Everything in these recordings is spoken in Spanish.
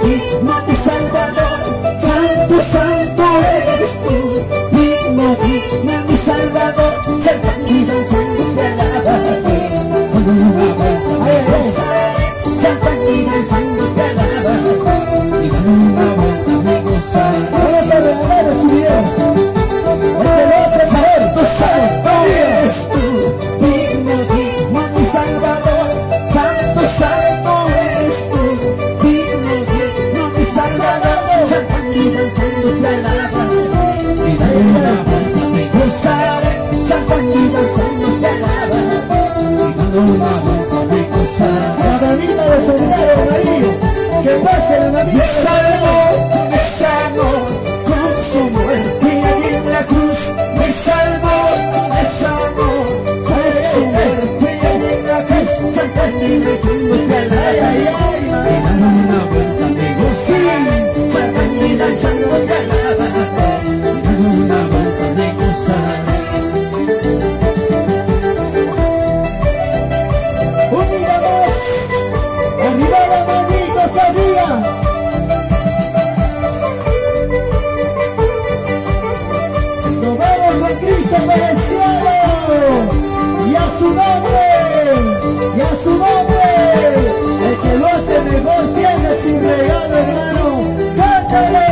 digno, mi Salvador. Santo, santo eres tú, digno, digno, mi Salvador. Salvan y danzando te alabaré. Cuando una vuelta me gozaré, salvan y danzando te alabaré. Y cuando una vuelta me gozaré. Vamos a regalar su video. Santo, santo eres tú, digno, digno, mi Salvador. Santo, santo eres tú, digno, digno, mi Salvador. Salvan y danzando te alabaré. Y cuando una vuelta me gozaré, salvan y danzando te alabaré. Y cuando una vuelta me gozaré. La mamita de Soledad, María, que pase la mamita. Me salvó con su muerte allí en la cruz. Me salvó con su muerte allí en la cruz. Salvan y danzando te alabaré. Y cuando una vuelta me gozaré, salvan y danzando te alabaré. Y cuando una vuelta me gozaré. Unidos, arriba las manitos, arriba. Nos vamos con Cristo para el cielo. Y a su nombre, y a su nombre. El que lo hace mejor tiene su regalo, hermano. ¡Cántalo!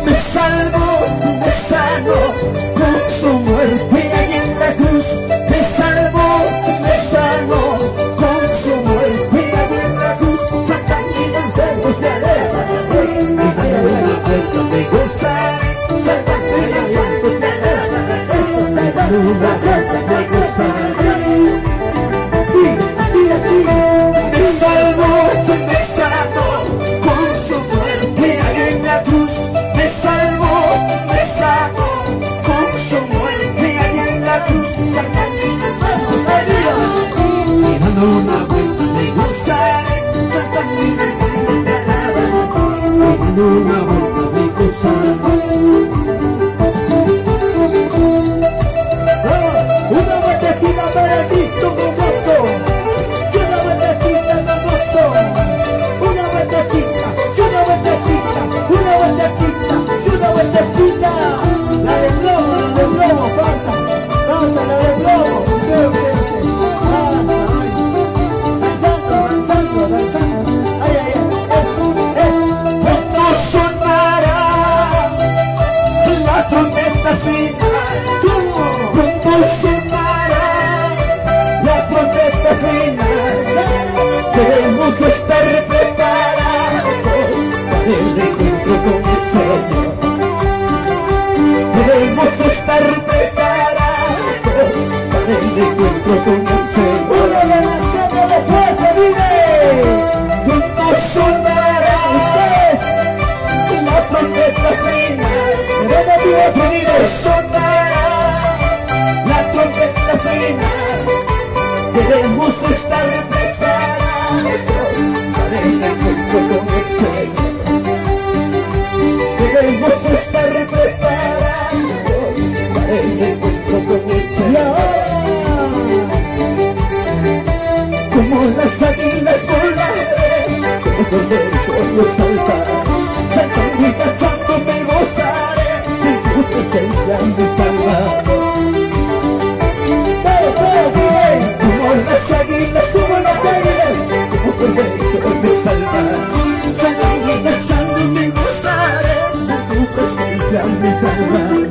Me salvó con su muerte allí en la cruz. Me salvó con su muerte allí en la cruz. Salvan y danzando te alabaré. Y cuando una vuelta me gozaré, salvan y danzando te alabaré. Salvan una vuelta me gozaré. Sí, así, así. Me salvó con su muerte allí en la cruz. Me salvó con su muerte allí en la cruz. Salvan y danzando te alabaré. Y dando una vuelta me gozaré, salvan y danzando te alabaré. Y dando una vuelta me gozaré. Una vueltecita para Cristo con gozo. Una vueltecita con gozo. Una vueltecita, una vueltecita, una vueltecita, una vueltecita. La de globo, pasa, pasa, la de globo. Pasa, danzando, danzando. Ay, ay, ay, eso, ¿cómo sonará la trompeta final? ¿Cómo sonará la trompeta final? Debemos estar preparados para el encuentro con el Señor. Debemos estar preparados para el encuentro con el Señor. Una de las capas de fuerte, vive. ¿Cómo sonará la trompeta final? Debemos sonará la trompeta final. Debemos estar preparados para el encuentro con el Señor. Debemos estar preparados para el encuentro con el Señor. Como las águilas volaré, como cordero saltaré, saltando y danzando me gozaré en tu presencia, mi Salvador. Como las águilas, como cordero me salvaré, saltando y danzando me gozaré en tu presencia, mi Salvador.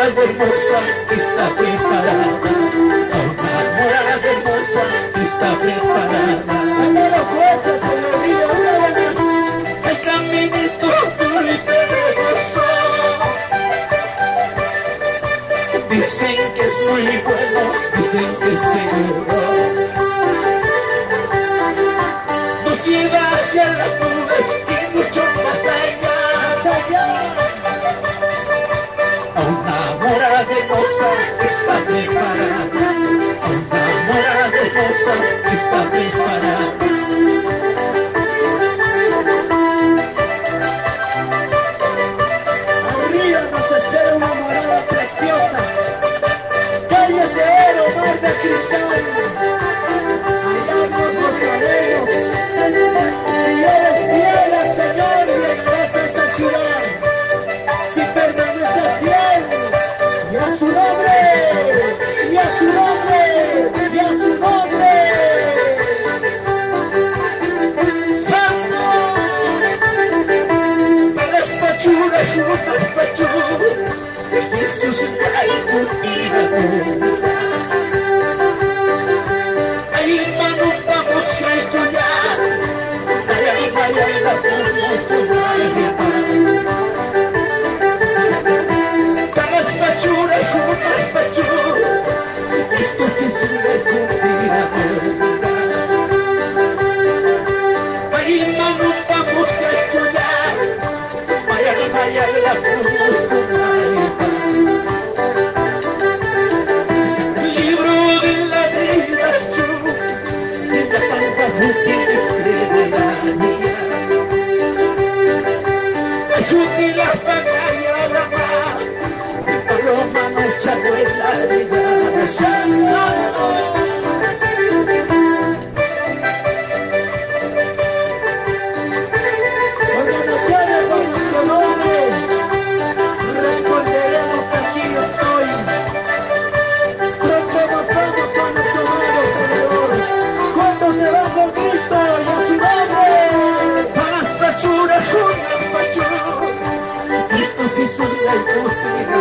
morada hermosa está preparada. Una morada hermosa está preparada. Dámelo fuerte, señoría, una vez más. El caminito duro y peligroso. Dicen que es muy bueno, dicen que es seguro. Nos lleva hacia las nubes y mucho más allá. Una morada hermosa está preparada. Una morada hermosa está preparada. Arriba nos espera una morada preciosa. Calles de oro, mar de cristal. Allá nos gozaremos. Si eres fiel al Señor, llegarás a esta ciudad. Si permaneces fiel, y a su nombre, y a su nombre, y a su nombre. Santo, me despachura junto al pecho de Jesús trae contigo. Ahí vamos a estudiar, ay, la esto que sube contigo. Ahí vamos a estudiar, vaya la libro de la vida yo, en la pampa que escribe la mía. Ayúdame la pagaya la mar, paloma no echando en la vida. Cuando nos llame por nuestro nombre, responderemos aquí estoy. Pronto nos vamos con nuestro nuevo Salvador. ¿Cuántos se van con Cristo y a su nombre? Más pachura, juna, pachura. Cristo Jesús la encontrará.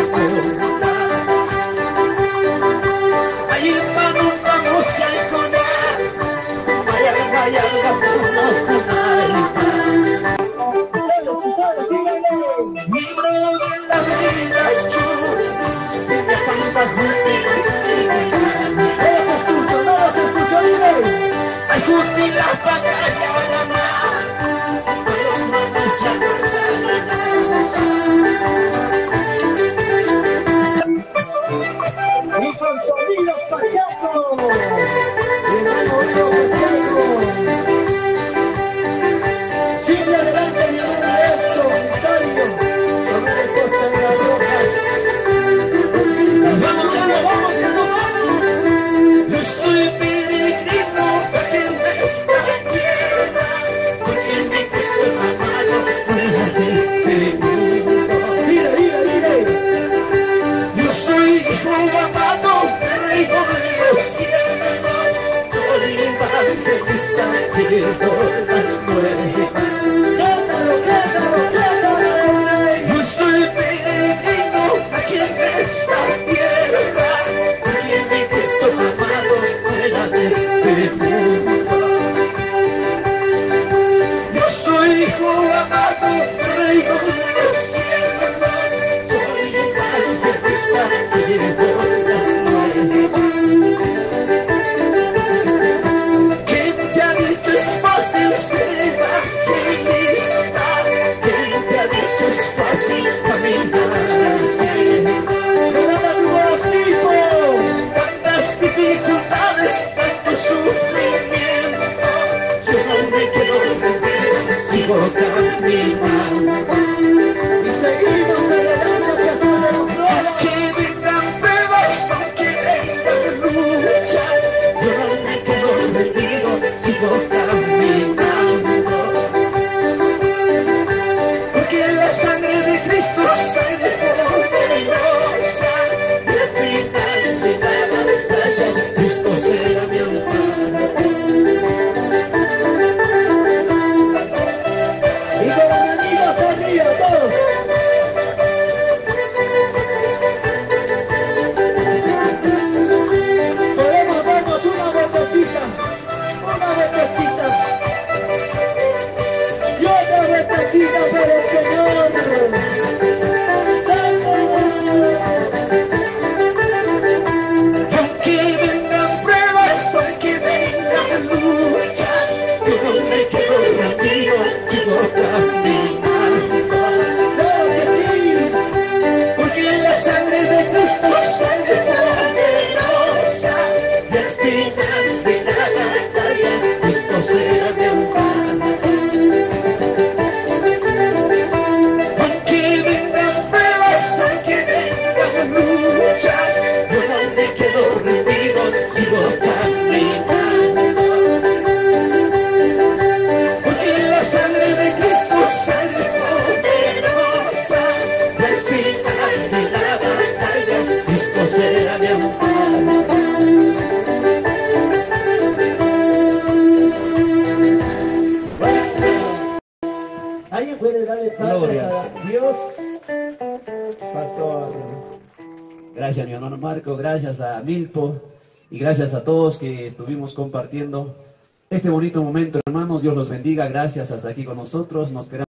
Ahí vamos a encontrar. Vaya la libro de la vida yo, de la pampa junto no los escucho, dile. Ay, junto la pagaya la mar, paloma mucha y con sonido pachaco, hermano pachaco. Sigue adelante mi hermano Edson, Italia, con una cosa en las rojas. Vamos. Yo soy peregrino, gente está. puede darle palmas a Dios. Pastor. Gracias mi hermano Marco, gracias a Milpo y gracias a todos que estuvimos compartiendo este bonito momento, hermanos. Dios los bendiga, gracias hasta aquí con nosotros. Nos quedamos